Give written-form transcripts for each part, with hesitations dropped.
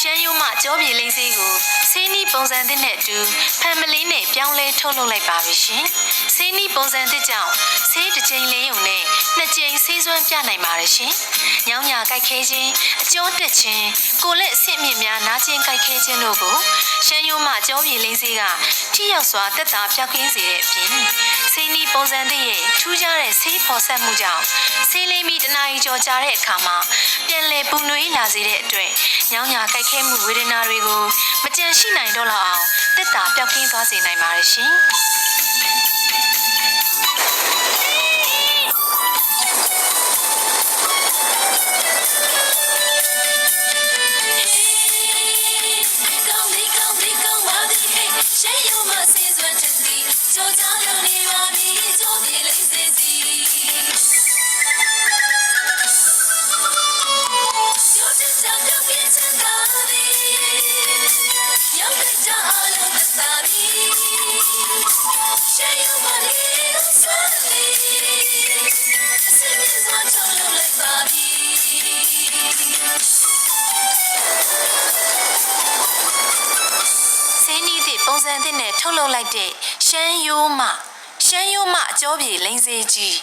ရှမ်းရိုးမှကြောပြေလိမ့်စေးကိုဆေးနီးပုံစံသစ်နဲ့အတူဖန်မလေးနဲ့ပြောင်းလဲထုတ်လုပ်လိုက်ပါပြီရှင်။ဆေးနီးပုံစံသစ်ကြောင့်ဆေးတစ်ကြိမ်လေးုံနဲ့နှစ်ကြိမ်ဆေးစွမ်းပြနိုင်ပါတယ်ရှင်။ညောင်းညာကြိုက်ခဲခြင်းအကျော်တက်ခြင်းကိုလက်အဆင့်မြင့်များနားကျင်ကြိုက်ခဲခြင်းတို့ကိုရှမ်းရိုးမှကြောပြေလိမ့်စေးကထိရောက်စွာတက်တာပြောက်ကင်းစေတဲ့အပြင်ဆေးနီးပုံစံသစ်ရဲ့ထူးခြားတဲ့ဆေးဖော်ဆက်မှုကြောင့်ဆေးလိမ့်ပြီးတနာရီကျော်ကြာတဲ့အခါမှာပြန်လည်ပူနွေးလာစေတဲ့အတွက်ညောင်းညာကြိုက်ခဲမှုဝေဒနာတွေကိုမကြံရှိနိုင်တော့လောက်အောင်တက်တာပြောက်ကင်းသွားစေနိုင်ပါတယ်ရှင်။ပုံစံသစ်နဲ့ထုတ်လုပ်လိုက်တဲ့ရှမ်းရိုးမှအကျော်ပြေလိမ့်စေးကြီး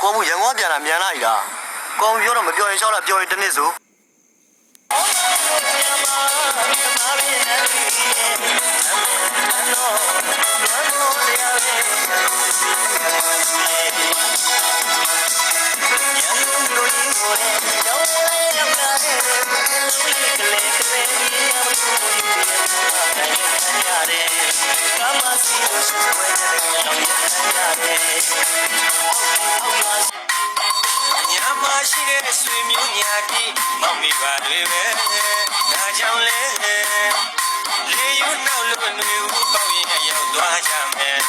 ကောင်းမှုရန်ကုန်ပြန်လာမြန်လာပြီလားကောင်းပြောတော့မပြောရင်ရှောက်လာပြောရင်တနစ်ဆို ညာမရှိတဲ့ဆွေမျိုးညာကြီးမောင်မိပါတွေပဲဒါကြောင့်လေလေယူနောက်လို့တွေဦးပေါက်ရင်ရောက်သွားကြမယ်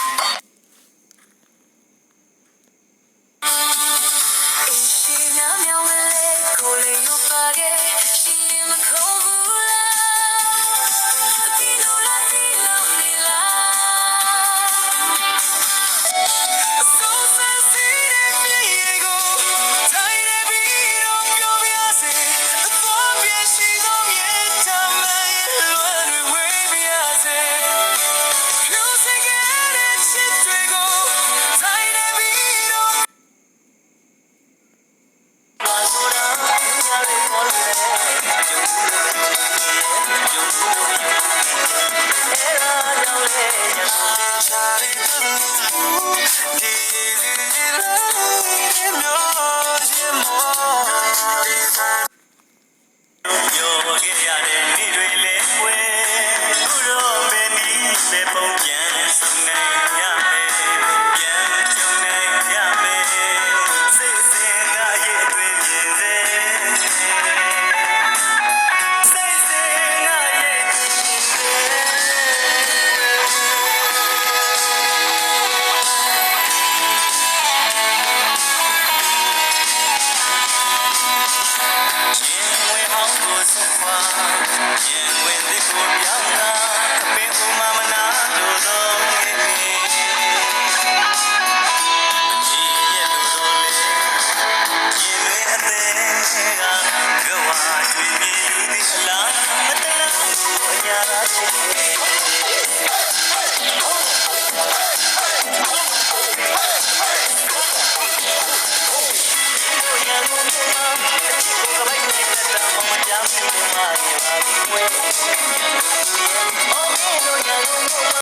We'll be right back.